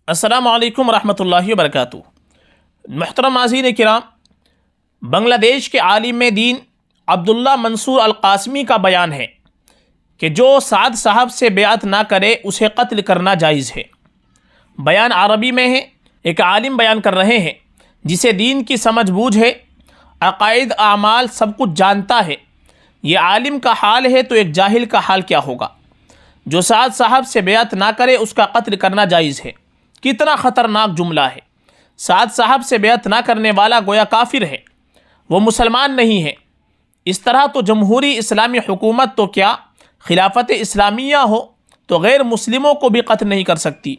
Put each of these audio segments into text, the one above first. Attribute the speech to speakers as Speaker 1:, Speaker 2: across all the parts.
Speaker 1: السلام علیکم ورحمۃ اللہ وبرکاتہ۔ محترم ناظرین کرام، بنگلہ دیش کے عالم دین عبداللہ منصور القاسمی کا بیان ہے کہ جو سعد صاحب سے بیعت نہ کرے اسے قتل کرنا جائز ہے۔ بیان عربی میں ہے، ایک عالم بیان کر رہے ہیں جسے دین کی سمجھ بوجھ ہے، عقائد اعمال سب کچھ جانتا ہے۔ یہ عالم کا حال ہے تو ایک جاہل کا حال کیا ہوگا؟ جو سعد صاحب سے بیعت نہ کرے اس کا قتل کرنا جائز ہے۔ کتنا خطرناک جملہ ہے! سعد صاحب سے بیعت نہ کرنے والا گویا کافر ہے، وہ مسلمان نہیں ہے۔ اس طرح تو جمہوری اسلامی حکومت تو کیا، خلافت اسلامیہ ہو تو غیر مسلموں کو بھی قتل نہیں کر سکتی۔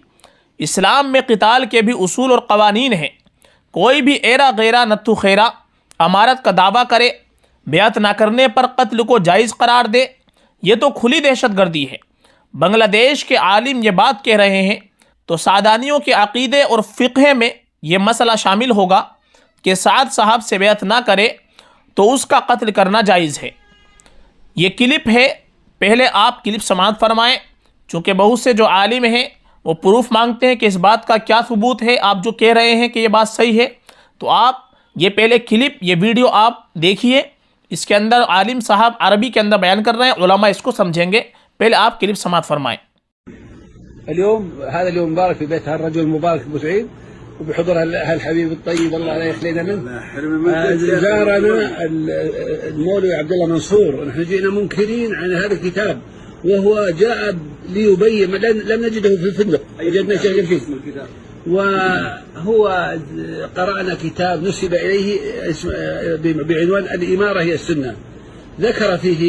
Speaker 1: اسلام میں قتال کے بھی اصول اور قوانین ہیں۔ کوئی بھی ایرا غیرہ نتھو خیرہ امارت کا دعویٰ کرے، بیعت نہ کرنے پر قتل کو جائز قرار دے، یہ تو کھلی دہشت گردی ہے۔ بنگلہ دیش کے عالم یہ بات کہہ رہے ہیں تو سعدانیوں کے عقیدے اور فقہ میں یہ مسئلہ شامل ہوگا کہ سعد صاحب سے بیعت نہ کرے تو اس کا قتل کرنا جائز ہے۔ یہ کلپ ہے، پہلے آپ کلپ سماعت فرمائیں، چونکہ بہت سے جو عالم ہیں وہ پروف مانگتے ہیں کہ اس بات کا کیا ثبوت ہے، آپ جو کہہ رہے ہیں کہ یہ بات صحیح ہے، تو آپ یہ پہلے کلپ، یہ ویڈیو آپ دیکھیے۔ اس کے اندر عالم صاحب عربی کے اندر بیان کر رہے ہیں، علماء اس کو سمجھیں گے۔ پہلے آپ کلپ سماعت فرمائیں۔
Speaker 2: هذا اليوم مبارك في بيت هالرجل المبارك ابو سعيد وبحضور هالحبيب الطيب الله لا يخلينا منه. زارنا المولوي عبد الله منصور ونحن جئنا منكرين عن هذا الكتاب، وهو جاء ليبين، لم نجده في الفندق، وجدنا شيئا فيه، وهو قرأنا كتاب نسب إليه بعنوان الإمارة هي السنة، ذكر فيه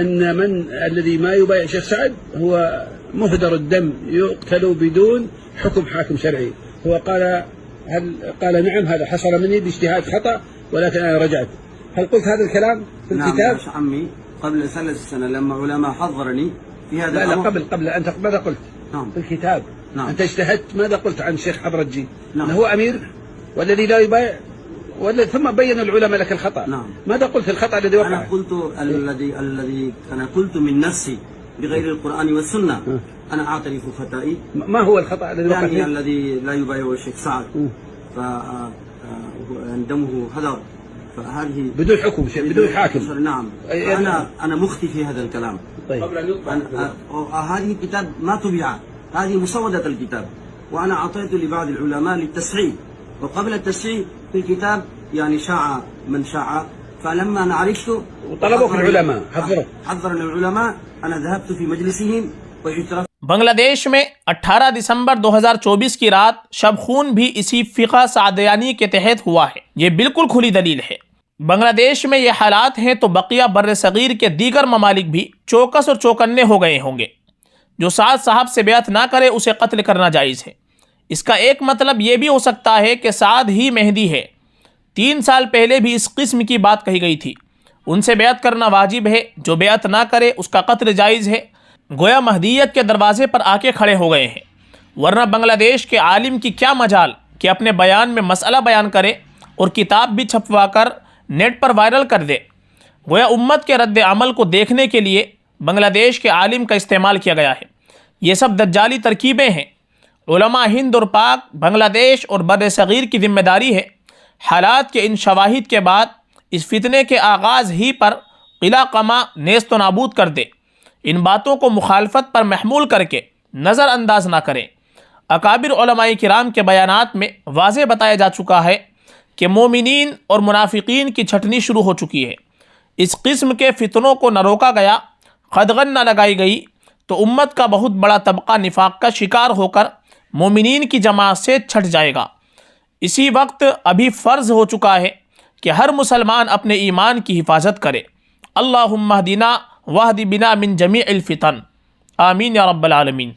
Speaker 2: أن من الذي ما يبايع شيخ سعد هو مهدر الدم يقتل بدون حكم حاكم شرعي. هو قال نعم هذا حصل مني باجتهاد خطأ ولكن أنا رجعت. هل قلت هذا الكلام في الكتاب؟
Speaker 3: نعم يا عمي، قبل 3 سنين لما علماء حضرني في هذا
Speaker 2: لا قبل أنت ماذا قلت؟
Speaker 3: نعم.
Speaker 2: في الكتاب.
Speaker 3: نعم.
Speaker 2: أنت اجتهدت، ماذا قلت عن الشيخ حبرجي؟
Speaker 3: نعم.
Speaker 2: هو أمير والذي لا يبايع، ثم بين العلماء لك الخطأ.
Speaker 3: نعم.
Speaker 2: ماذا قلت في الخطأ الذي وقع؟
Speaker 3: أنا قلت الذي أنا قلت من نفسي بغير القرآن والسنة. أنا أعترف خطئي.
Speaker 2: ما هو الخطأ الذي وقع فيه؟
Speaker 3: يعني الذي لا يبايع الشيخ سعد فدمه هدر، فهذه
Speaker 2: بدون حكم، بدون حاكم.
Speaker 3: نعم. أنا مخطئ في هذا الكلام.
Speaker 2: طيب.
Speaker 3: هذه الكتاب ما طبع، هذه مسودة الكتاب، وأنا أعطيت لبعض العلماء للتصحيح، وقبل التصحيح في الكتاب يعني شاع من شاع، فلما أنا عرفت
Speaker 2: وطلبوك العلماء
Speaker 3: حضرنا العلماء، أنا ذهبت في مجلسهم واعترفت.
Speaker 1: بنگلہ دیش میں 18 دسمبر 2024 کی رات شب خون بھی اسی فقہ سعدیانی کے تحت ہوا ہے۔ یہ بالکل کھلی دلیل ہے۔ بنگلہ دیش میں یہ حالات ہیں تو بقیہ بر صغیر کے دیگر ممالک بھی چوکس اور چوکنے ہو گئے ہوں گے۔ جو سعد صاحب سے بیعت نہ کرے اسے قتل کرنا جائز ہے۔ اس کا ایک مطلب یہ بھی ہو سکتا ہے کہ سعد ہی مہدی ہے۔ 3 سال پہلے بھی اس قسم کی بات کہی گئی تھی۔ ان سے بیعت کرنا واجب ہے، جو بیعت نہ کرے اس کا قتل جائز ہے۔ گویا مہدیت کے دروازے پر آ کے کھڑے ہو گئے ہیں۔ ورنہ بنگلہ دیش کے عالم کی کیا مجال کہ اپنے بیان میں مسئلہ بیان کرے اور کتاب بھی چھپوا کر نیٹ پر وائرل کر دے۔ گویا امت کے رد عمل کو دیکھنے کے لیے بنگلہ دیش کے عالم کا استعمال کیا گیا ہے۔ یہ سب دجالی ترکیبیں ہیں۔ علماء ہند اور پاک، بنگلہ دیش اور بر صغیر کی ذمہ داری ہے حالات کے ان شواہد کے بعد اس فتنے کے آغاز ہی پر قلع قمع نیست و نابود کر دے۔ ان باتوں کو مخالفت پر محمول کر کے نظر انداز نہ کریں۔ اکابر علماء کرام کے بیانات میں واضح بتایا جا چکا ہے کہ مومنین اور منافقین کی چھٹنی شروع ہو چکی ہے۔ اس قسم کے فتنوں کو نہ روکا گیا، قدغن نہ لگائی گئی تو امت کا بہت بڑا طبقہ نفاق کا شکار ہو کر مومنین کی جماعت سے چھٹ جائے گا۔ اسی وقت ابھی فرض ہو چکا ہے کہ ہر مسلمان اپنے ایمان کی حفاظت کرے۔ اللہم اہدنا واہد بنا من جمیع الفتن، آمین یا رب العالمین۔